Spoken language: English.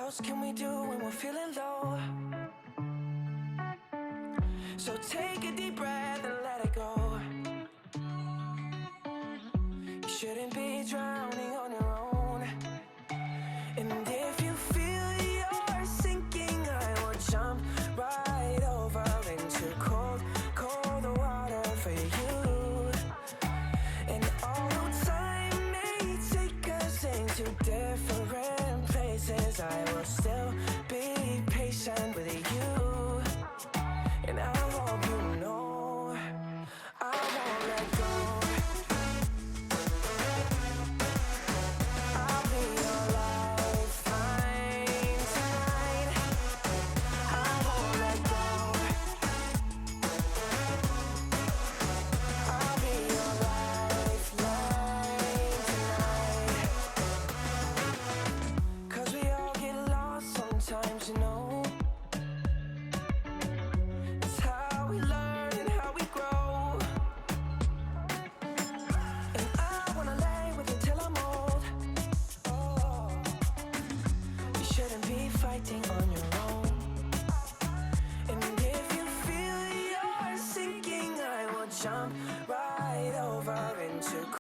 else can we do when we're feeling low? So take a deep breath and let it go. You shouldn't be drowning on your own. And if you feel you're sinking, I will jump right over into cold, cold water for you. And although time may take us into different places, I will still be patient with you. And I hope you know I won't let go. I'll be your lifeline tonight. I won't let go. I'll be your lifeline tonight. 'Cause we all get lost sometimes, you know. It's how we learn and how we grow. And I wanna lay with you till I'm old. Oh, you shouldn't be fighting on your own. And if you feel you're sinking, I will jump